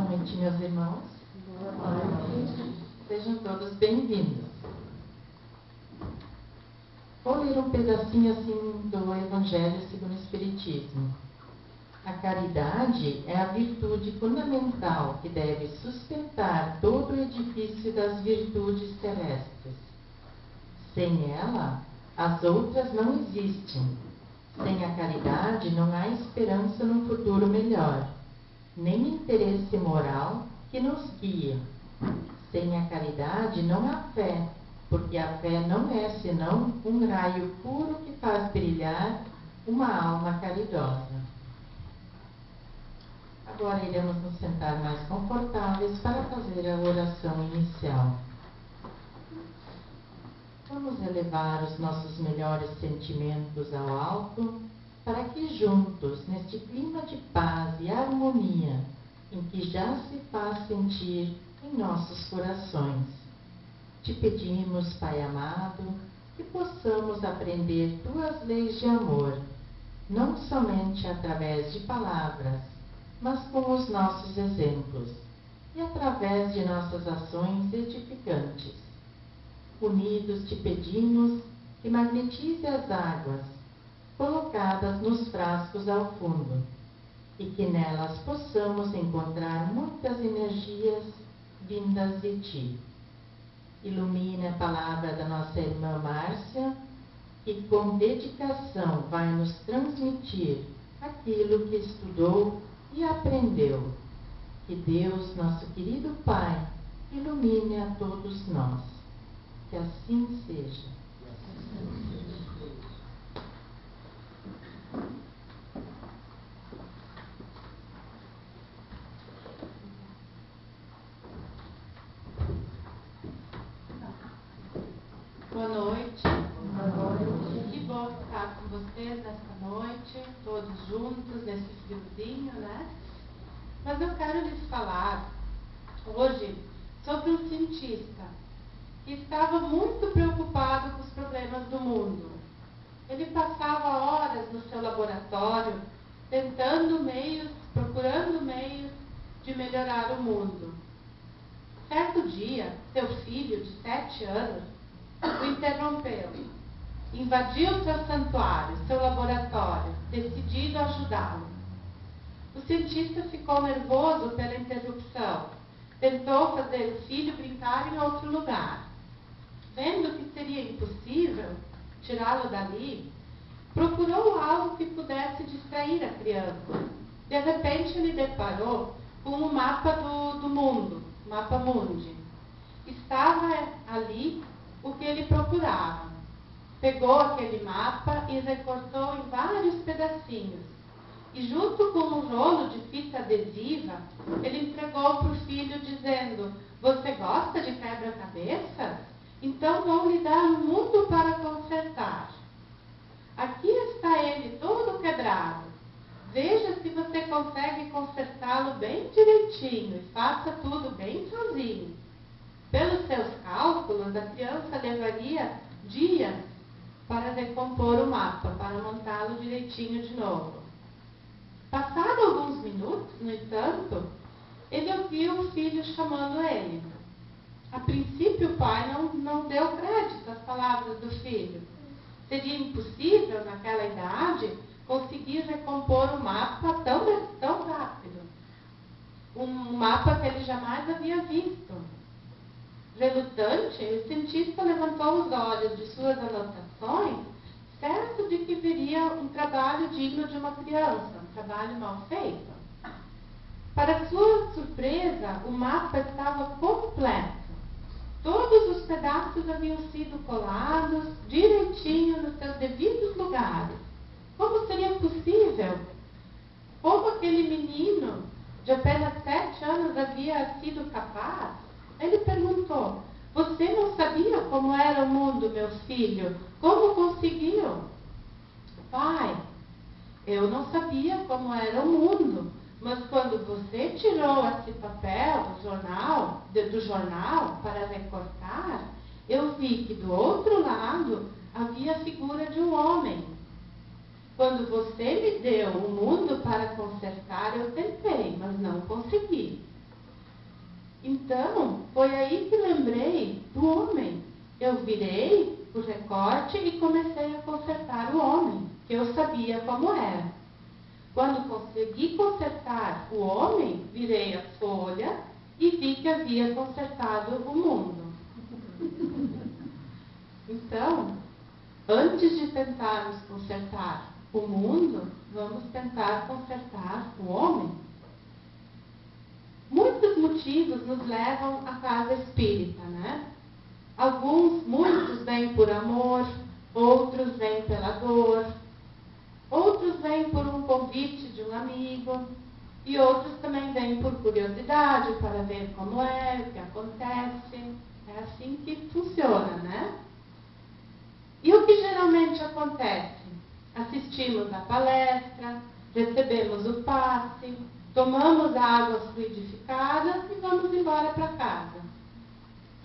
noite, meus irmãos. Boa noite. Sejam todos bem-vindos. Vou ler um pedacinho assim do Evangelho segundo o Espiritismo. A caridade é a virtude fundamental que deve sustentar todo o edifício das virtudes terrestres. Sem ela, as outras não existem. Sem a caridade não há esperança num futuro melhor, nem interesse moral que nos guia. Sem a caridade não há fé, porque a fé não é senão um raio puro que faz brilhar uma alma caridosa. Agora iremos nos sentar mais confortáveis para fazer a oração inicial. Vamos elevar os nossos melhores sentimentos ao alto, para que juntos, neste clima de paz e harmonia, em que já se faz sentir em nossos corações, te pedimos, Pai amado, que possamos aprender tuas leis de amor, não somente através de palavras, mas com os nossos exemplos e através de nossas ações edificantes. Unidos te pedimos que magnetize as águas colocadas nos frascos ao fundo e que nelas possamos encontrar muitas energias vindas de ti. Ilumine a palavra da nossa irmã Márcia, que com dedicação vai nos transmitir aquilo que estudou e aprendeu. Que Deus, nosso querido Pai, ilumine a todos nós. Que assim seja. Boa noite. Boa noite. Que bom estar com vocês nesta noite, todos juntos, nesse friozinho, né? Mas eu quero lhes falar hoje sobre um cientista que estava muito preocupado com os problemas do mundo. Ele passava horas no seu laboratório procurando meios de melhorar o mundo. Certo dia, seu filho de 7 anos o interrompeu. Invadiu seu santuário, seu laboratório, decidido a ajudá-lo. O cientista ficou nervoso pela interrupção. Tentou fazer o filho brincar em outro lugar. Vendo que seria impossível tirá-lo dali, procurou algo que pudesse distrair a criança. De repente, ele deparou com um mapa do mundo, mapa mundi. Estava ali o que ele procurava. Pegou aquele mapa e recortou em vários pedacinhos. E junto com um rolo de fita adesiva, ele entregou para o filho dizendo: "Você gosta de quebra-cabeças? Então vou lhe dar um mundo para consertar. Aqui está ele todo quebrado. Veja se você consegue consertá-lo bem direitinho e faça tudo bem sozinho." Pelos seus cálculos, a criança levaria dias para recompor o mapa, para montá-lo direitinho de novo. Passado alguns minutos, no entanto, ele ouviu o filho chamando ele. A princípio, o pai não deu crédito às palavras do filho. Seria impossível, naquela idade, conseguir recompor o mapa tão rápido. Um mapa que ele jamais havia visto. Relutante, o cientista levantou os olhos de suas anotações, certo de que veria um trabalho digno de uma criança, um trabalho mal feito. Para sua surpresa, o mapa estava completo. Todos os pedaços haviam sido colados direitinho nos seus devidos lugares. Como seria possível? Como aquele menino de apenas 7 anos havia sido capaz? Ele perguntou: "Você não sabia como era o mundo, meu filho? Como conseguiu?" "Pai, eu não sabia como era o mundo, mas quando você tirou esse papel do jornal para recortar, eu vi que do outro lado havia a figura de um homem. Quando você me deu o mundo para consertar, eu tentei, mas não consegui. Então, foi aí que lembrei do homem. Eu virei o recorte e comecei a consertar o homem, que eu sabia como era. Quando consegui consertar o homem, virei a folha e vi que havia consertado o mundo. Então, antes de tentarmos consertar o mundo, vamos tentar consertar o homem. Muitos motivos nos levam à casa espírita, né? Muitos vêm por amor, outros vêm pela dor, outros vêm por um convite de um amigo, e outros também vêm por curiosidade, para ver como é, o que acontece. É assim que funciona, né? E o que geralmente acontece? Assistimos à palestra, recebemos o passe, tomamos águas fluidificadas e vamos embora para casa.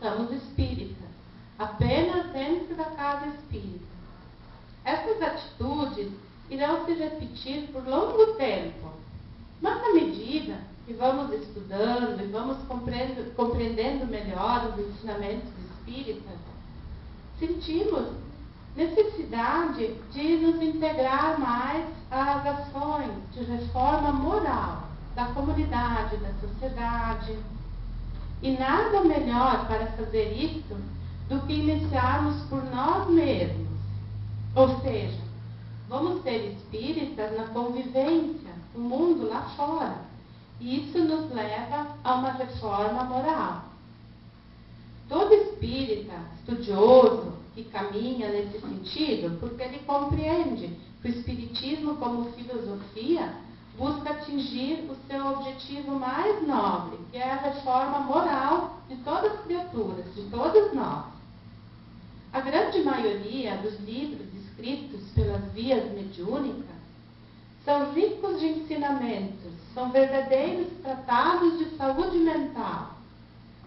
Somos espíritas, apenas dentro da casa espírita. Essas atitudes irão se repetir por longo tempo, mas à medida que vamos estudando e vamos compreendendo melhor os ensinamentos espíritas, sentimos necessidade de nos integrar mais às ações de reforma moral da comunidade, da sociedade. E nada melhor para fazer isso do que iniciarmos por nós mesmos. Ou seja, vamos ser espíritas na convivência, no mundo lá fora. E isso nos leva a uma reforma moral. Todo espírita estudioso que caminha nesse sentido, porque ele compreende que o espiritismo como filosofia busca atingir o seu objetivo mais nobre, que é a reforma moral de todas as criaturas, de todos nós. A grande maioria dos livros escritos pelas vias mediúnicas são ricos de ensinamentos, são verdadeiros tratados de saúde mental,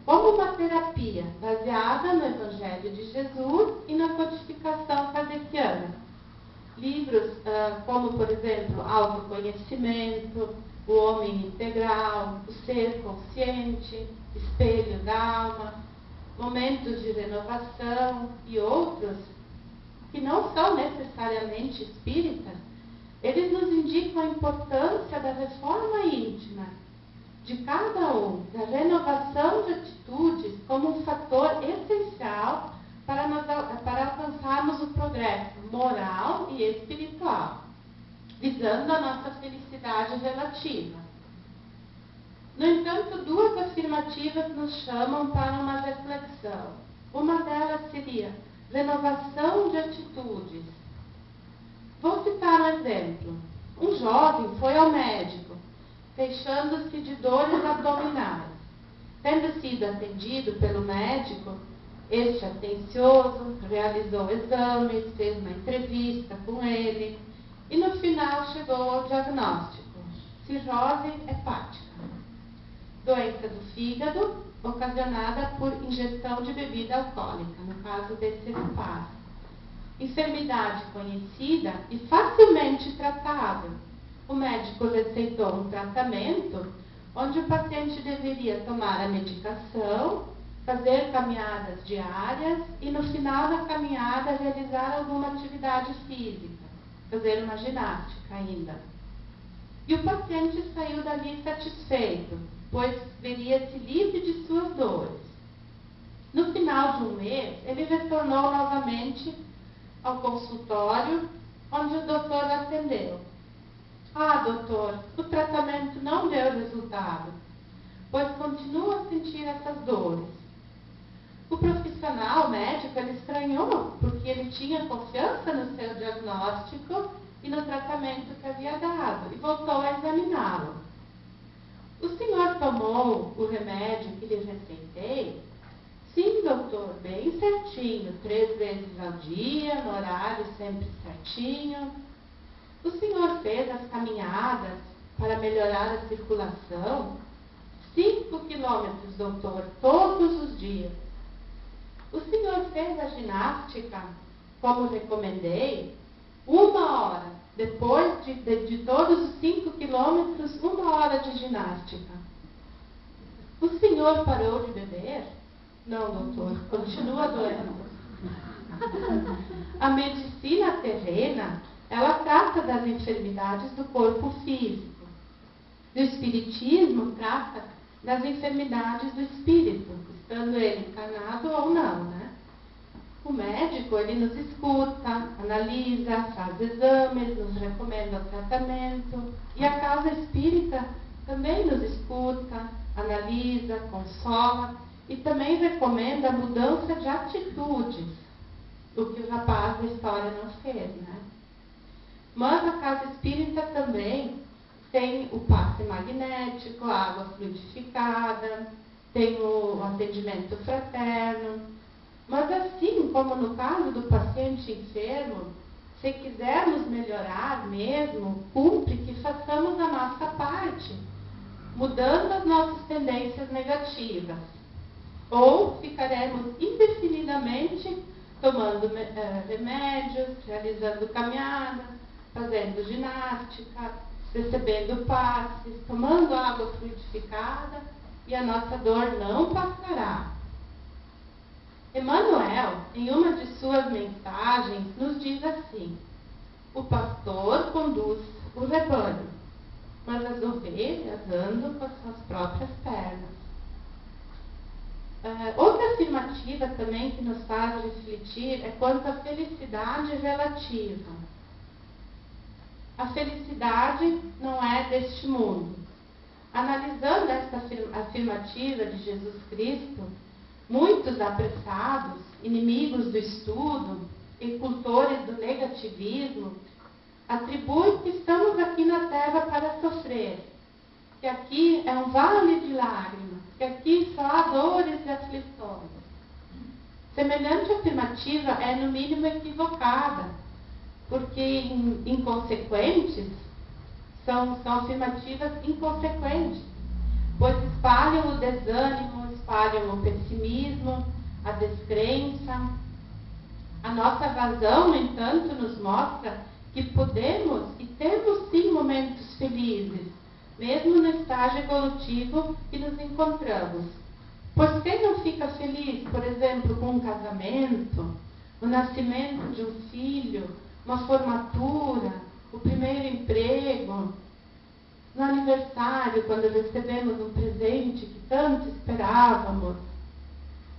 como uma terapia baseada no Evangelho de Jesus e na codificação kardeciana. Livros como, por exemplo, Autoconhecimento, O Homem Integral, O Ser Consciente, Espelho da Alma, Momentos de Renovação e outros, que não são necessariamente espíritas, eles nos indicam a importância da reforma íntima de cada um, da renovação de atitudes como um fator essencial para alcançarmos o progresso moral e espiritual, visando a nossa felicidade relativa. No entanto, duas afirmativas nos chamam para uma reflexão. Uma delas seria renovação de atitudes. Vou citar um exemplo. Um jovem foi ao médico, queixando-se de dores abdominais. Tendo sido atendido pelo médico, este atencioso realizou exames, fez uma entrevista com ele e no final chegou ao diagnóstico: cirrose hepática, doença do fígado ocasionada por ingestão de bebida alcoólica, no caso desse rapaz. Enfermidade conhecida e facilmente tratável. O médico receitou um tratamento onde o paciente deveria tomar a medicação, fazer caminhadas diárias e no final da caminhada realizar alguma atividade física, fazer uma ginástica ainda. E o paciente saiu dali satisfeito, pois veria-se livre de suas dores. No final de um mês, ele retornou novamente ao consultório, onde o doutor atendeu. Ah, doutor, o tratamento não deu resultado, pois continua a sentir essas dores. O profissional médico, ele estranhou, porque ele tinha confiança no seu diagnóstico e no tratamento que havia dado, e voltou a examiná-lo. O senhor tomou o remédio que lhe receitei? Sim, doutor, bem certinho, 3 vezes ao dia, no horário sempre certinho. O senhor fez as caminhadas para melhorar a circulação? 5 quilômetros, doutor, todos os dias. O senhor fez a ginástica, como recomendei? 1 hora. Depois de todos os 5 quilômetros, 1 hora de ginástica. O senhor parou de beber? Não, doutor, continua doendo. A medicina terrena, ela trata das enfermidades do corpo físico. O espiritismo trata das enfermidades do espírito, estando ele encarnado ou não, né? O médico, ele nos escuta, analisa, faz exames, nos recomenda o tratamento. E a casa espírita também nos escuta, analisa, consola e também recomenda a mudança de atitudes, o que o rapaz da história não fez, né? Mas a casa espírita também tem o passe magnético, a água fluidificada, tem o atendimento fraterno. Mas assim como no caso do paciente enfermo, se quisermos melhorar mesmo, cumpre que façamos a nossa parte, mudando as nossas tendências negativas. Ou ficaremos indefinidamente tomando remédios, realizando caminhadas, fazendo ginástica, recebendo passes, tomando água fluidificada e a nossa dor não passará. Emmanuel, em uma de suas mensagens, nos diz assim: o pastor conduz o rebanho, mas as ovelhas andam com as suas próprias pernas. Outra afirmativa também que nos faz refletir é quanto à felicidade relativa. A felicidade não é deste mundo. Analisando esta afirmativa de Jesus Cristo, muitos apressados, inimigos do estudo e cultores do negativismo, atribuem que estamos aqui na Terra para sofrer, que aqui é um vale de lágrimas, que aqui só há dores e aflições. Semelhante afirmativa é no mínimo equivocada, porque inconsequentes são afirmativas inconsequentes, pois espalham o desânimo, espalham o pessimismo, a descrença. A nossa razão, no entanto, nos mostra que podemos e temos sim momentos felizes, mesmo no estágio evolutivo que nos encontramos. Pois quem não fica feliz, por exemplo, com um casamento, o nascimento de um filho, uma formatura, o primeiro emprego, no aniversário, quando recebemos um presente que tanto esperávamos?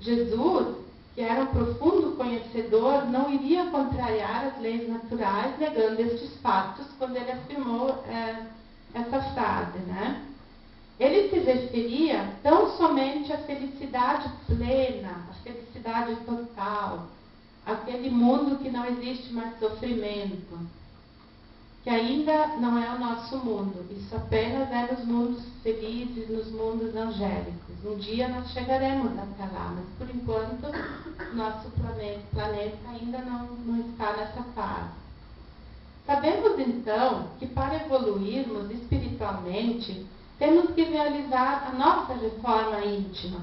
Jesus, que era um profundo conhecedor, não iria contrariar as leis naturais, negando estes fatos, quando ele afirmou essa frase, né? Ele se referia tão somente à felicidade plena, à felicidade total, aquele mundo que não existe mais sofrimento, que ainda não é o nosso mundo. Isso apenas é nos mundos felizes, nos mundos angélicos. Um dia nós chegaremos até lá, mas por enquanto nosso planeta ainda não está nessa fase. Sabemos então que para evoluirmos espiritualmente, temos que realizar a nossa reforma íntima.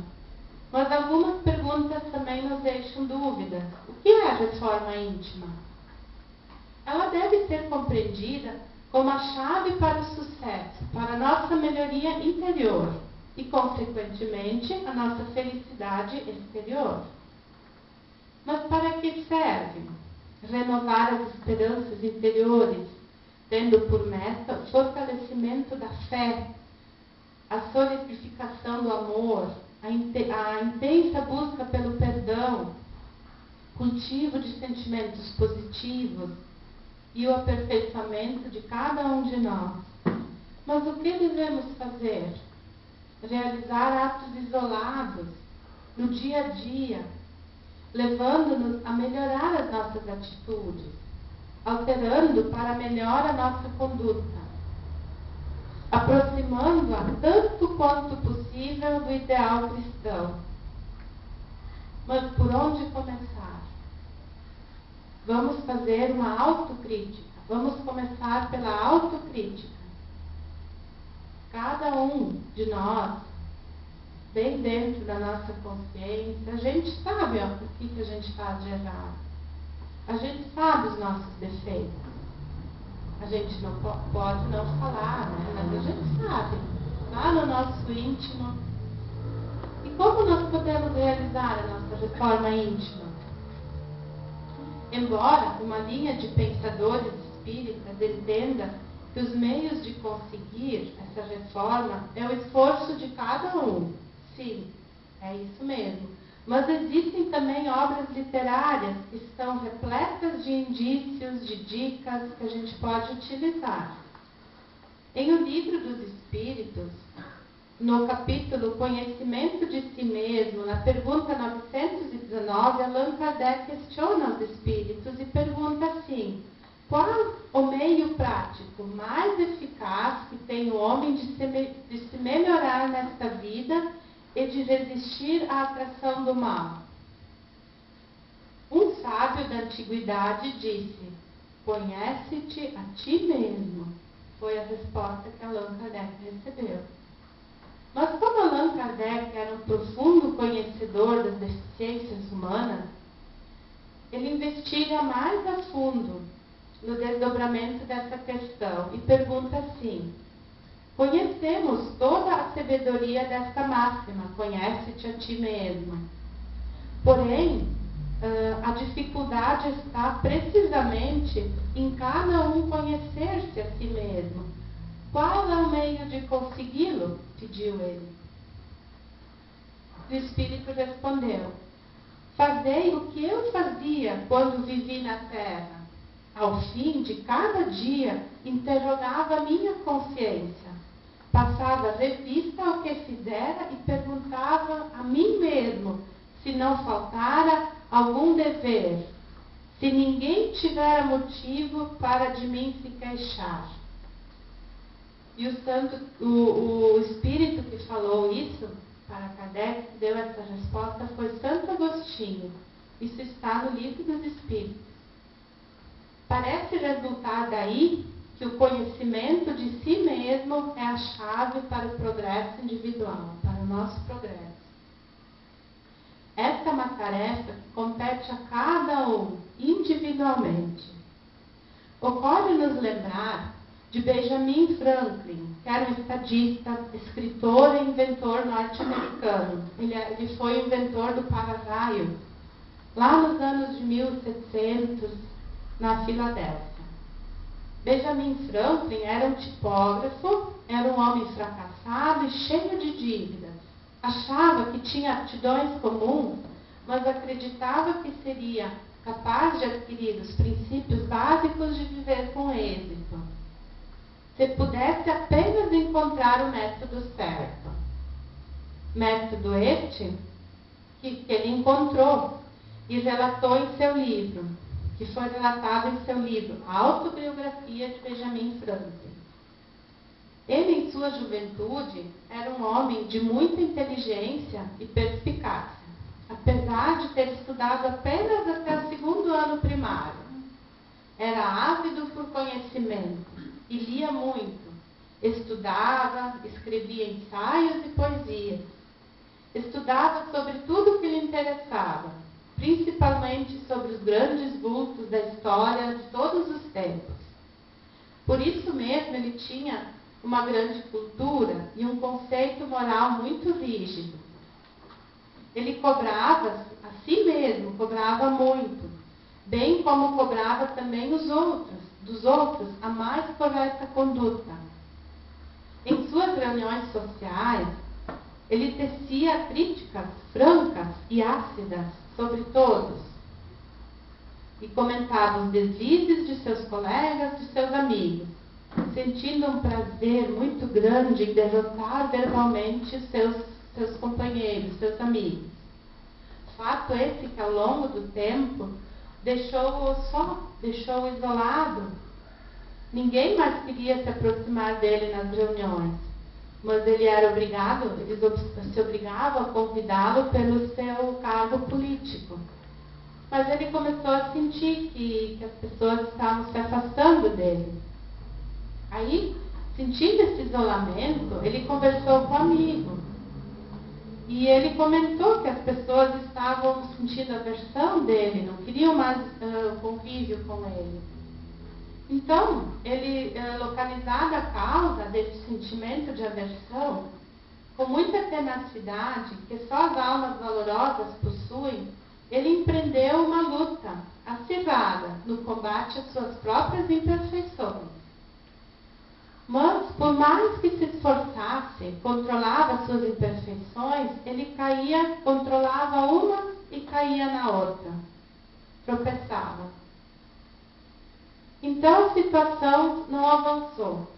Mas algumas perguntas também nos deixam dúvidas. O que é a reforma íntima? Ela deve ser compreendida como a chave para o sucesso, para a nossa melhoria interior e, consequentemente, a nossa felicidade exterior. Mas para que serve? Renovar as esperanças interiores, tendo por meta o fortalecimento da fé, a solidificação do amor, a intensa busca pelo perdão, cultivo de sentimentos positivos e o aperfeiçoamento de cada um de nós. Mas o que devemos fazer? Realizar atos isolados, no dia a dia, levando-nos a melhorar as nossas atitudes, alterando para melhor a nossa conduta, aproximando-a tanto quanto possível do ideal cristão. Mas por onde começar? Vamos fazer uma autocrítica. Vamos começar pela autocrítica. Cada um de nós, bem dentro da nossa consciência, a gente sabe o que a gente faz de errado. A gente sabe os nossos defeitos. A gente não pode não falar, né? Mas a gente sabe. Lá no nosso íntimo, como nós podemos realizar a nossa reforma íntima? Embora uma linha de pensadores espíritas entenda que os meios de conseguir essa reforma é o esforço de cada um. Sim, é isso mesmo. Mas existem também obras literárias que estão repletas de indícios, de dicas que a gente pode utilizar. Em O Livro dos Espíritos, no capítulo Conhecimento de Si Mesmo, na pergunta 919, Allan Kardec questiona os espíritos e pergunta assim: qual o meio prático mais eficaz que tem o homem de se melhorar nesta vida e de resistir à atração do mal? Um sábio da antiguidade disse: conhece-te a ti mesmo. Foi a resposta que Allan Kardec recebeu. Mas como Allan Kardec era um profundo conhecedor das deficiências humanas, ele investiga mais a fundo no desdobramento dessa questão e pergunta assim: conhecemos toda a sabedoria desta máxima, conhece-te a ti mesmo. Porém, a dificuldade está precisamente em cada um conhecer-se a si mesmo. Qual é o meio de consegui-lo? Pediu ele. O Espírito respondeu: fazei o que eu fazia quando vivi na terra. Ao fim de cada dia, interrogava a minha consciência. Passava revista ao que fizera e perguntava a mim mesmo se não faltara algum dever, se ninguém tivera motivo para de mim se queixar. E o Espírito que falou isso para Kardec, que deu essa resposta, foi Santo Agostinho. Isso está no Livro dos Espíritos. Parece resultar daí que o conhecimento de si mesmo é a chave para o progresso individual, para o nosso progresso. Esta é uma tarefa que compete a cada um, individualmente. Ocorre-nos lembrar de Benjamin Franklin, que era um estadista, escritor e inventor norte-americano. Ele foi o inventor do para-raio, lá nos anos de 1700, na Filadélfia. Benjamin Franklin era um tipógrafo, era um homem fracassado e cheio de dívidas. Achava que tinha aptidões comuns, mas acreditava que seria capaz de adquirir os princípios básicos de viver com êxito, se pudesse apenas encontrar o método certo. Método este que ele encontrou e relatou em seu livro, que foi relatado em seu livro, A Autobiografia de Benjamin Franklin. Ele, em sua juventude, era um homem de muita inteligência e perspicácia, apesar de ter estudado apenas até o 2º ano primário. Era ávido por conhecimento e lia muito. Estudava, escrevia ensaios e poesias. Estudava sobre tudo o que lhe interessava, principalmente sobre os grandes vultos da história de todos os tempos. Por isso mesmo ele tinha uma grande cultura e um conceito moral muito rígido. Ele cobrava a si mesmo, cobrava muito, bem como cobrava também dos outros a mais correta conduta. Em suas reuniões sociais, ele tecia críticas francas e ácidas sobre todos e comentava os deslizes de seus colegas, de seus amigos, sentindo um prazer muito grande em derrotar verbalmente os seus companheiros, seus amigos. Fato esse que ao longo do tempo deixou-o só, deixou-o isolado. Ninguém mais queria se aproximar dele nas reuniões, mas ele era obrigado, eles se obrigavam a convidá-lo pelo seu cargo político. Mas ele começou a sentir que as pessoas estavam se afastando dele. Aí, sentindo esse isolamento, ele conversou com um amigo. E ele comentou que as pessoas estavam sentindo aversão dele, não queriam mais convívio com ele. Então, ele, localizada a causa desse sentimento de aversão, com muita tenacidade que só as almas valorosas possuem, ele empreendeu uma luta acirrada no combate às suas próprias imperfeições. Mas, por mais que se esforçasse, controlava suas imperfeições, ele caía, controlava uma e caía na outra. Tropeçava. Então a situação não avançou.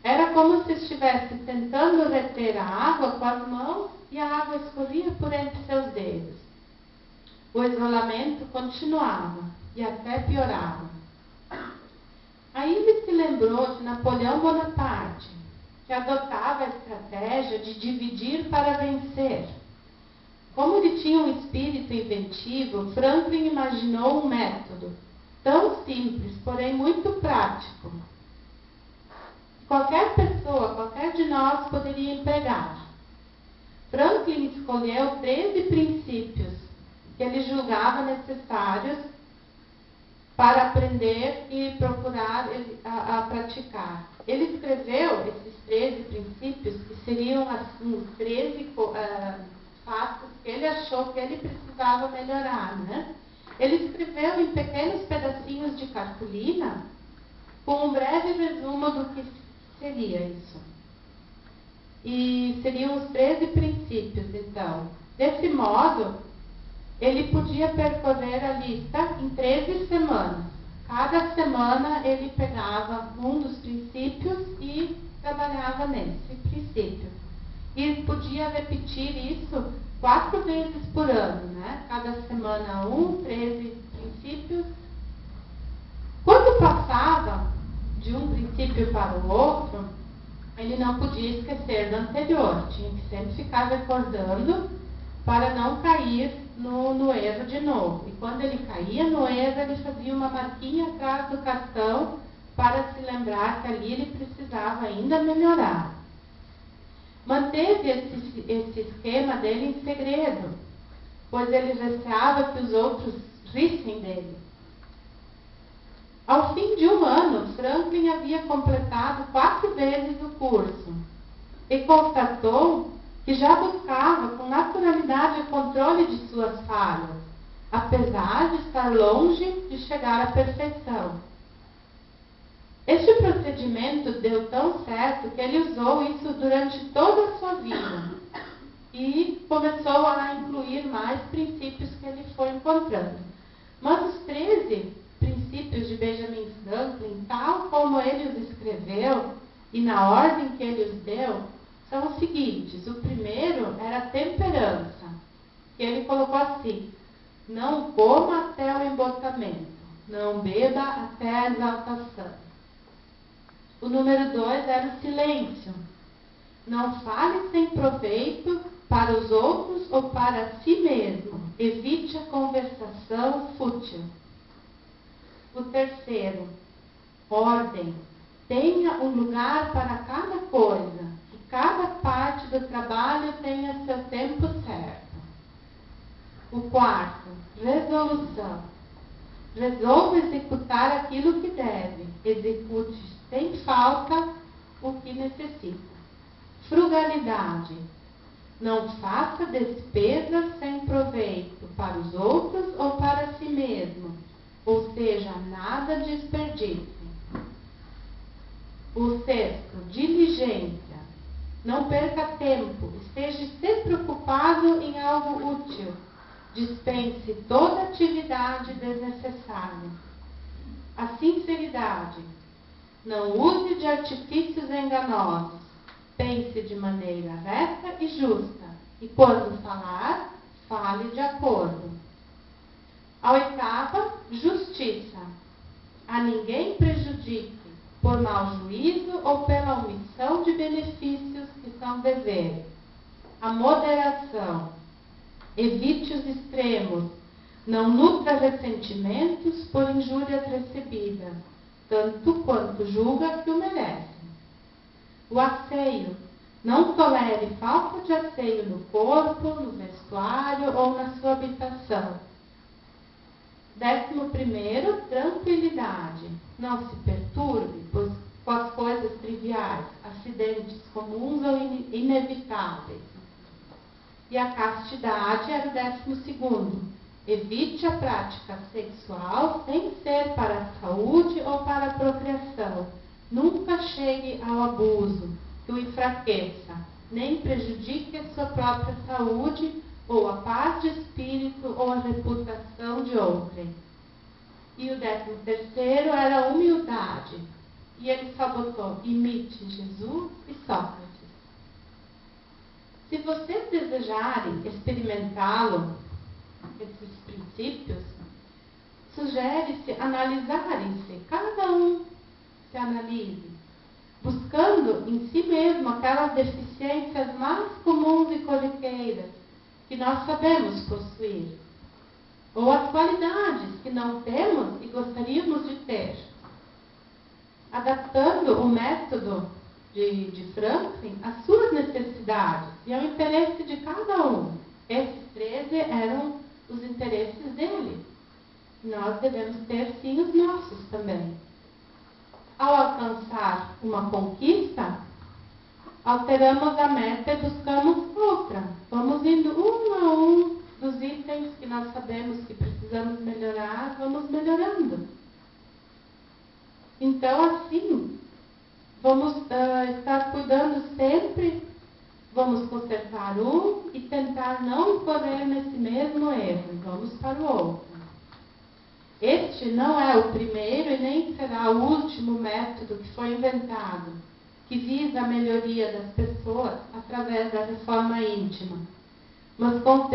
Era como se estivesse tentando reter a água com as mãos e a água escorria por entre seus dedos. O isolamento continuava e até piorava. Aí ele se lembrou de Napoleão Bonaparte, que adotava a estratégia de dividir para vencer. Como ele tinha um espírito inventivo, Franklin imaginou um método tão simples, porém muito prático. Qualquer pessoa, qualquer de nós poderia empregar. Franklin escolheu 13 princípios que ele julgava necessários para aprender e procurar a praticar. Ele escreveu esses 13 princípios, que seriam assim, 13 fatos que ele achou que ele precisava melhorar, né? Ele escreveu em pequenos pedacinhos de cartolina, com um breve resumo do que seria isso. E seriam os 13 princípios, então. Desse modo, ele podia percorrer a lista em 13 semanas. Cada semana ele pegava um dos princípios e trabalhava nesse princípio. E podia repetir isso 4 vezes por ano, né? Cada semana 13 princípios. Quando passava de um princípio para o outro, ele não podia esquecer do anterior. Tinha que sempre ficar recordando para não cair no erro de novo. E quando ele caía no erro, ele fazia uma marquinha atrás do cartão para se lembrar que ali ele precisava ainda melhorar. Manteve esse esquema dele em segredo, pois ele receava que os outros rissem dele. Ao fim de um ano, Franklin havia completado 4 vezes o curso e constatou que já buscava com naturalidade o controle de suas falhas, apesar de estar longe de chegar à perfeição. Este procedimento deu tão certo que ele usou isso durante toda a sua vida e começou a incluir mais princípios que ele foi encontrando. Mas os 13 princípios de Benjamin Franklin, tal como ele os escreveu e na ordem que ele os deu, são os seguintes. O primeiro era a temperança, que ele colocou assim: não coma até o embotamento, não beba até a exaltação. O número 2 era o silêncio. Não fale sem proveito para os outros ou para si mesmo. Evite a conversação fútil. O terceiro, ordem. Tenha um lugar para cada coisa. Que cada parte do trabalho tenha seu tempo certo. O quarto, resolução. Resolva executar aquilo que deve. Execute sem falta o que necessita. Frugalidade. Não faça despesas sem proveito para os outros ou para si mesmo. Ou seja, nada desperdício. O sexto, diligência. Não perca tempo. Esteja sempre ocupado em algo útil. Dispense toda atividade desnecessária. A sinceridade. Não use de artifícios enganosos. Pense de maneira reta e justa. E quando falar, fale de acordo. A oitava, justiça. A ninguém prejudique por mau juízo ou pela omissão de benefícios que são deveres. A moderação. Evite os extremos. Não nutra ressentimentos por injúrias recebidas, tanto quanto julga que o merece. O asseio. Não tolere falta de asseio no corpo, no vestuário ou na sua habitação. 11º, tranquilidade. Não se perturbe, pois com as coisas triviais, acidentes comuns ou inevitáveis. E a castidade era o 12º. Evite a prática sexual sem ser para a saúde ou para a procriação. Nunca chegue ao abuso, que o enfraqueça, nem prejudique a sua própria saúde, ou a paz de espírito, ou a reputação de outrem. E o 13º era a humildade. E ele só botou: imite Jesus e Sócrates. Se vocês desejarem experimentá-lo, esses princípios, sugere-se analisarem-se, cada um se analise, buscando em si mesmo aquelas deficiências mais comuns e corriqueiras que nós sabemos possuir, ou as qualidades que não temos e gostaríamos de ter, adaptando o método de Franklin às suas necessidades e ao interesse de cada um. Esses 13 eram os interesses dele. Nós devemos ter, sim, os nossos também. Ao alcançar uma conquista, alteramos a meta e buscamos outra. Vamos indo um a um dos itens que nós sabemos que precisamos melhorar, vamos melhorando. Então, assim, vamos estar cuidando sempre, vamos consertar um e tentar não incorrer nesse mesmo erro. Vamos para o outro. Este não é o primeiro e nem será o último método que foi inventado, que visa a melhoria das pessoas através da reforma íntima. Mas com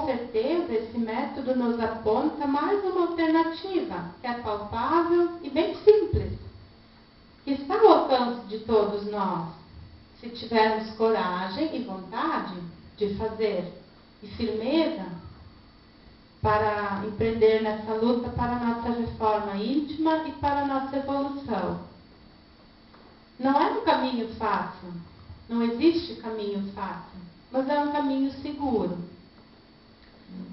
certeza esse método nos aponta mais uma alternativa, que é palpável e bem simples, que está ao alcance de todos nós, se tivermos coragem e vontade de fazer e firmeza para empreender nessa luta para a nossa reforma íntima e para a nossa evolução. Não é um caminho fácil, não existe caminho fácil, mas é um caminho seguro.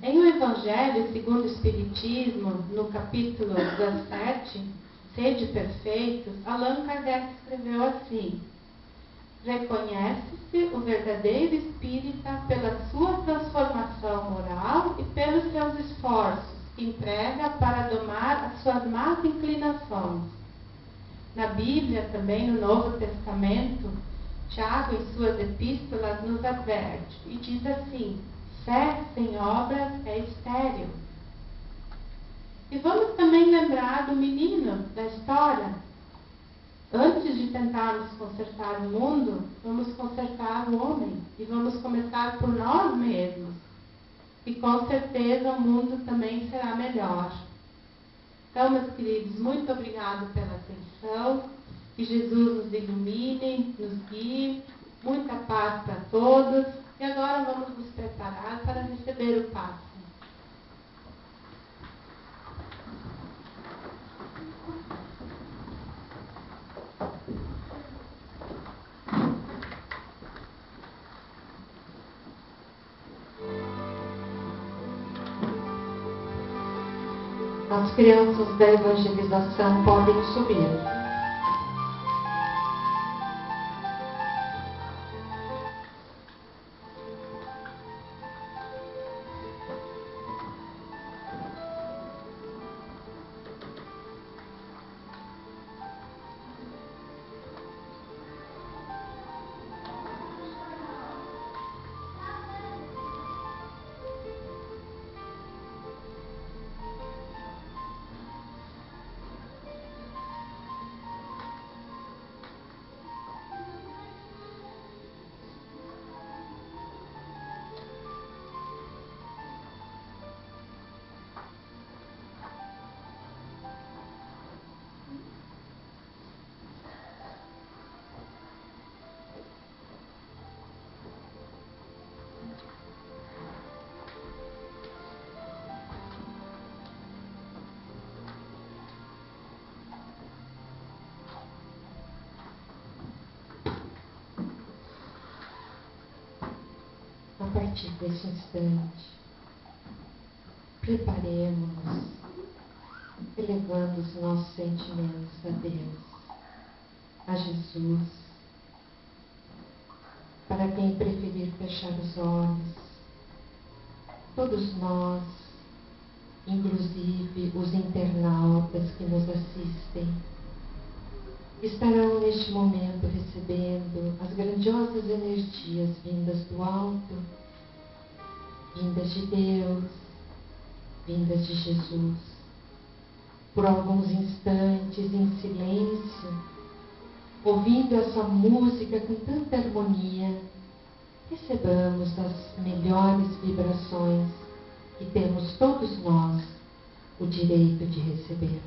Em O Evangelho segundo o Espiritismo, no capítulo 17, Sede Perfeitos, Allan Kardec escreveu assim: reconhece-se o verdadeiro espírita pela sua transformação moral e pelos seus esforços que emprega para domar as suas más inclinações. Na Bíblia, também no Novo Testamento, Tiago, em suas epístolas, nos adverte e diz assim: fé sem obras é estéril. E vamos também lembrar do menino da história. Antes de tentarmos consertar o mundo, vamos consertar o homem. E vamos começar por nós mesmos. E com certeza o mundo também será melhor. Então, meus queridos, muito obrigado pela atenção. Que Jesus nos ilumine, nos guie. Muita paz para todos. E agora vamos nos preparar para receber o passe. As crianças da evangelização podem subir. A partir desse instante, preparemos-nos, elevando os nossos sentimentos a Deus, a Jesus. Para quem preferir fechar os olhos, todos nós, inclusive os internautas que nos assistem, estarão neste momento recebendo as grandiosas energias vindas do alto, vindas de Deus, vindas de Jesus. Por alguns instantes em silêncio, ouvindo essa música com tanta harmonia, recebamos as melhores vibrações que temos todos nós o direito de receber.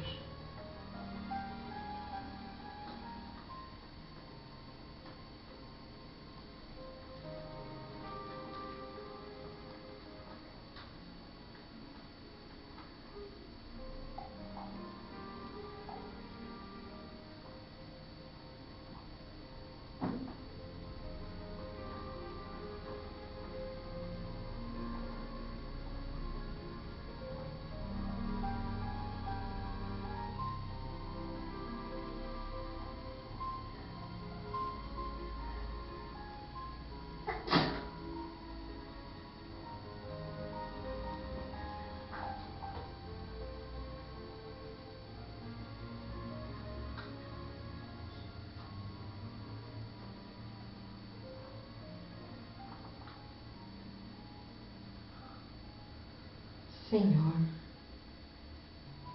Senhor,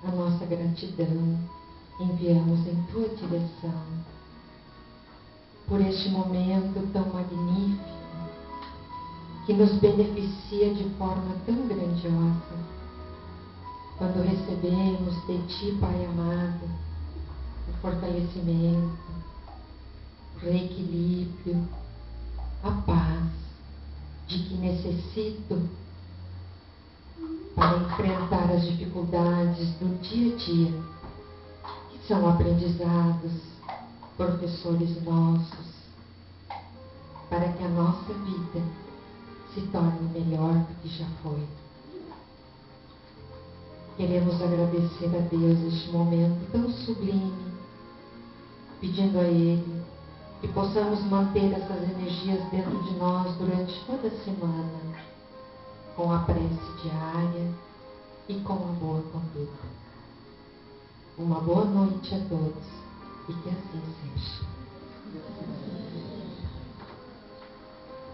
a nossa gratidão enviamos em Tua direção por este momento tão magnífico que nos beneficia de forma tão grandiosa, quando recebemos de Ti, Pai amado, o fortalecimento, o reequilíbrio, a paz de que necessito para enfrentar as dificuldades do dia a dia, que são aprendizados, professores nossos, para que a nossa vida se torne melhor do que já foi. Queremos agradecer a Deus este momento tão sublime, pedindo a Ele que possamos manter essas energias dentro de nós durante toda a semana, com a prece diária e com a boa conduta. Uma boa noite a todos e que assim seja.